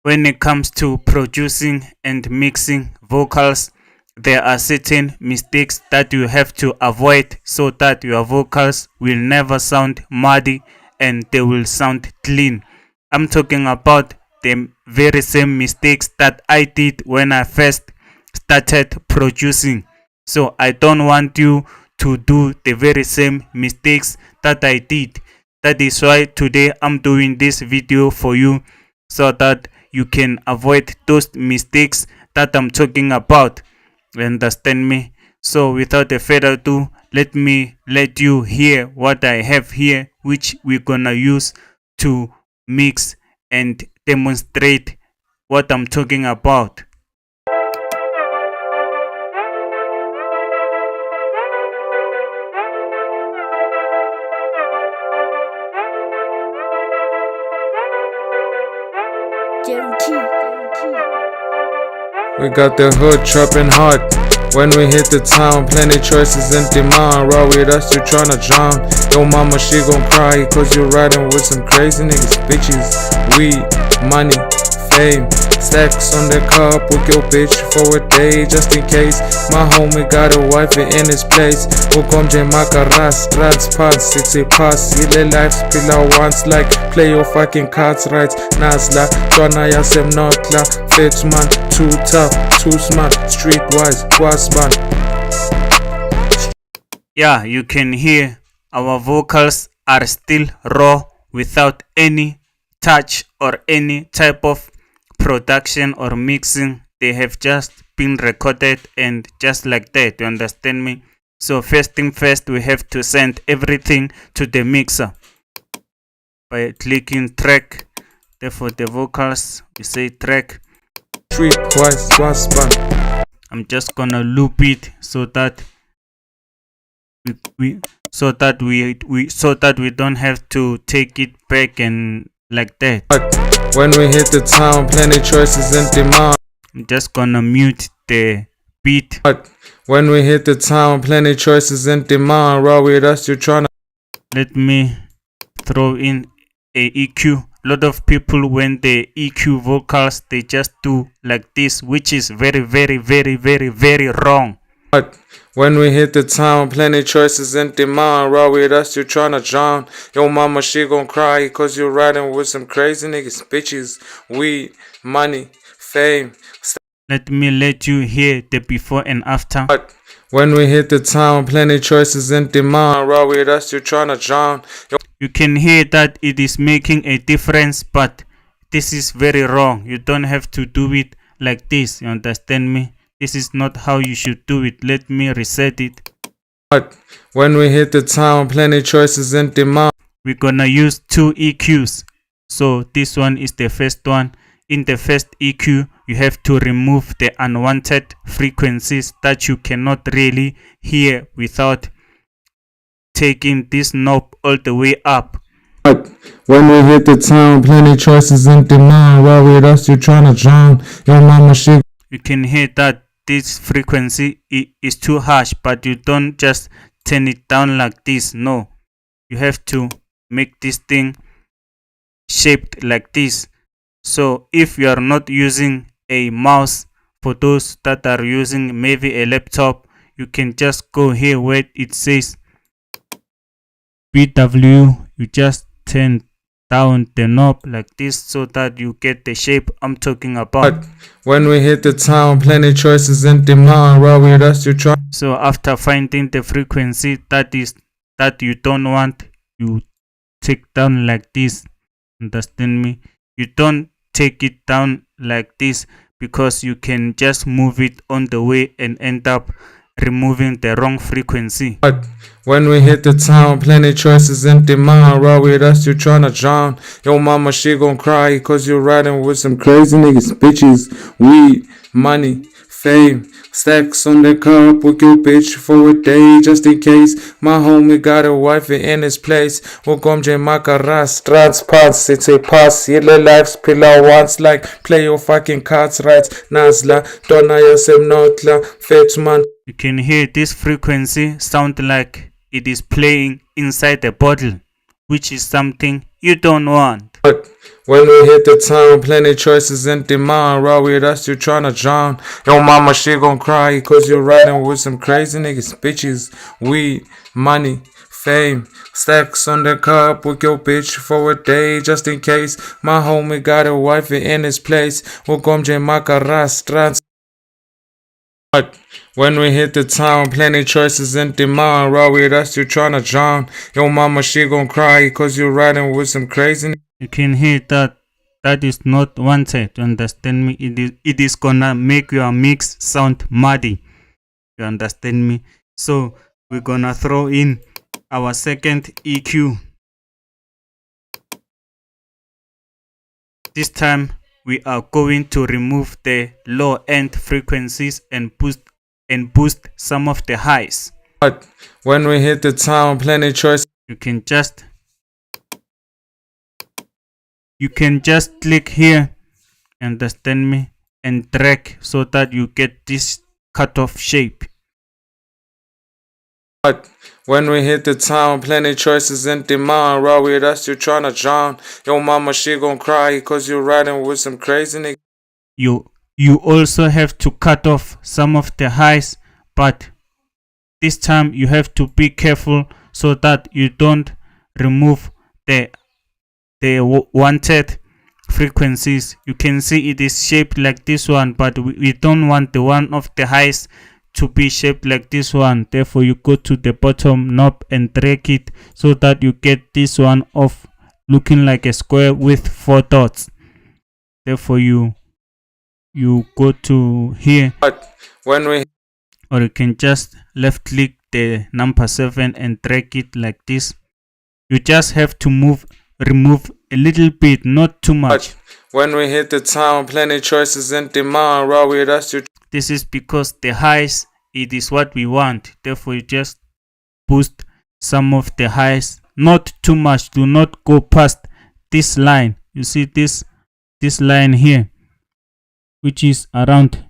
When it comes to producing and mixing vocals, there are certain mistakes that you have to avoid so that your vocals will never sound muddy and they will sound clean. I'm talking about the very same mistakes that I did when I first started producing. So I don't want you to do the very same mistakes that I did. That is why today I'm doing this video for you so that you can avoid those mistakes that I'm talking about. You understand me? So without a further ado, let me let you hear what I have here, which we're gonna use to mix and demonstrate what I'm talking about. We got the hood trapping hard. When we hit the town, plenty choices in demand. Raw with us, you tryna drown. Yo mama, she gon' cry, cause you riding with some crazy niggas. Bitches, weed, money, fame. Stacks on the car, book your bitch for a day, just in case. My homie got a wife in his place. Ukomje makaras, strats pass, city pass. Ile life spill out once like play your fucking cards right. Nazla, Twana yasem notla. Fit man, too tough, too smart, streetwise, wasban. Yeah, you can hear our vocals are still raw without any touch or any type of production or mixing. They have just been recorded and just like that, you understand me? So first thing first, we have to send everything to the mixer by clicking track. Therefore the vocals, we say track. Streetwise, wasban. I'm just gonna loop it so that we don't have to take it back and like that. When we hit the town, plenty choices in demand. I'm just gonna mute the beat. When we hit the town, plenty choices in demand. Raw with us, you tryna. Let me throw in a EQ. A lot of people, when they EQ vocals, they just do like this, which is very, very, very, very, very wrong. When we hit the town, plenty choices in demand. Raw with us, you tryna drown. Yo mama, she gon' cry, cause you riding with some crazy niggas. Bitches, weed, money, fame. Let me let you hear the before and after. When we hit the town, plenty choices in demand. Raw with us, you tryna drown. You can hear that it is making a difference, but this is very wrong. You don't have to do it like this, you understand me? This is not how you should do it. Let me reset it. When we hit the town, plenty choices in demand. We're gonna use two EQs. So this one is the first one. In the first EQ, you have to remove the unwanted frequencies that you cannot really hear without taking this knob all the way up. When we hit the town, plenty choices in demand. Raw with us, you tryna drown. Yo mama, she. You can hear that this frequency is too harsh, but you don't just turn it down like this. No, you have to make this thing shaped like this. So if you are not using a mouse, for those that are using maybe a laptop, you can just go here where it says BW. You just turn down the knob like this so that you get the shape I'm talking about. When we hit the town, plenty choices in demand. Raw with us, you try. So after finding the frequency that you don't want, you take down like this. Understand me? You don't take it down like this because you can just move it on the way and end up removing the wrong frequency. When we hit the town, plenty choices in demand. Raw with us, you tryna drown. Yo mama, she gon' cry, cause you riding with some crazy niggas. Bitches, weed, money, fame. Stacks on the car, book your bitch for a day, just in case. My homie got a wife in his place. Ukomje makaras, strats pass, city pass. Ile life spill out once like play your fucking cards right. Nazla, Twana yasem notla. Fit man. You can hear this frequency sound like it is playing inside a bottle, which is something you don't want. But when we hit the town, plenty choices in demand. Raw with us, you tryna drown. Yo, mama, she gon' cry, cause you're riding with some crazy niggas. Bitches, weed, money, fame. Stacks on the cup with your bitch for a day, just in case. My homie got a wife in his place. Ukomje makarastras. But when we hit the town, plenty choices in demand. Raw with us, you tryna drown. Yo, mama, she gon' cry, cause you're riding with some crazy niggas. You can hear that is not wanted. You understand me? It is gonna make your mix sound muddy. You understand me? So we're gonna throw in our second EQ. This time we are going to remove the low end frequencies and boost some of the highs. But when we hit the town, plenty choices. You can just click here, understand me, and drag so that you get this cutoff shape. But when we hit the town, plenty choices in demand. Raw with us, you tryna drown. Yo, mama, she gon' cry, cause you're riding with some crazy niggas. You also have to cut off some of the highs, but this time you have to be careful so that you don't remove the wanted frequencies. You can see it is shaped like this one, but we don't want the one of the highs to be shaped like this one. Therefore you go to the bottom knob and drag it so that you get this one of looking like a square with 4 dots. Therefore you go to here, But when we or you can just left click the number 7 and drag it like this. You just have to remove a little bit, not too much. When we hit the town, plenty choices in demand. Raw with us, you. This is because the highs, it is what we want. Therefore you just boost some of the highs, not too much. Do not go past this line. You see this line here, which is around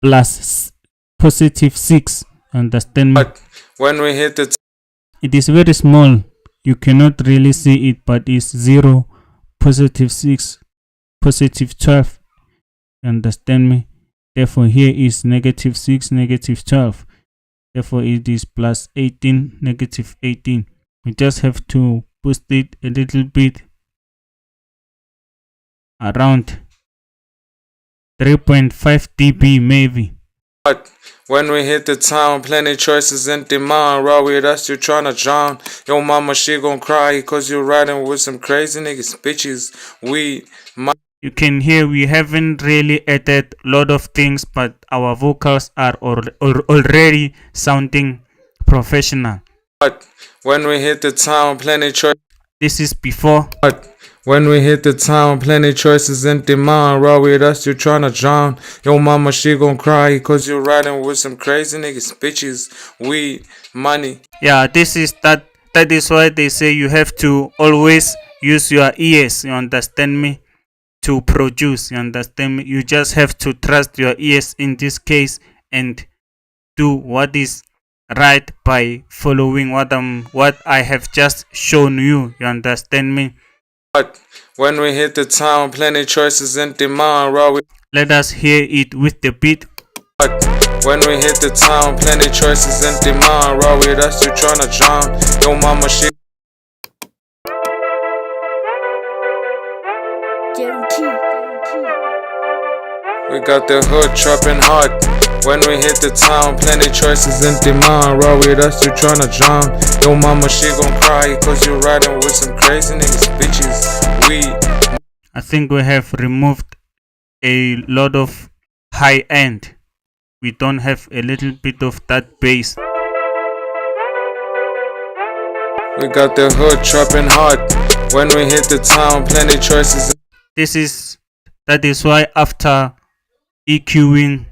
plus positive 6. Understand me? But when we hit the it is very small. You cannot really see it, but it's 0, positive 6, positive 12. Understand me? Therefore here is negative 6, negative 12. Therefore it is plus 18, negative 18. We just have to boost it a little bit, around 3.5 dB maybe. But when we hit the town, plenty choices in demand. Raw with us, you tryna drown. Yo, mama, she gon' cry, cause you're riding with some crazy niggas. Bitches, weed, money. You can hear we haven't really added a lot of things, but our vocals are already sounding professional. But when we hit the town, plenty choices. This is before. But when we hit the town, plenty choices in demand. Raw with us, you tryna drown. Yo, mama, she gon' cry, cause you're riding with some crazy niggas. Bitches, weed, money. Yeah, this is that is why they say you have to always use your ears, you understand me, to produce. You understand me? You just have to trust your ears in this case and do what is right by following what I have just shown you. You understand me? But when we hit the town, plenty choices in demand. Raw with. Let us hear it with the beat. But when we hit the town, plenty choices in demand. Raw with us, you tryna drown. Yo, mama, she. We got the hood trapping hard. When we hit the town, plenty choices in demand. Raw with us, you tryna drown. Yo, mama, she gon' cry, cause you're riding with some crazy niggas. Bitches, weed. I think we have removed a lot of high end. We don't have a little bit of that bass. We got the hood trapping hard. When we hit the town, plenty choices. That is why after EQing,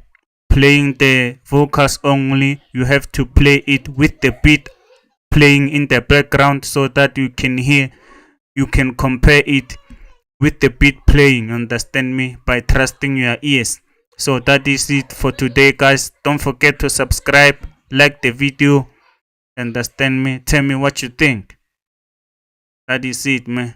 playing the vocals only, you have to play it with the beat playing in the background so that you can hear, you can compare it with the beat playing, understand me, by trusting your ears. So that is it for today, guys. Don't forget to subscribe, like the video, understand me, tell me what you think. That is it, man.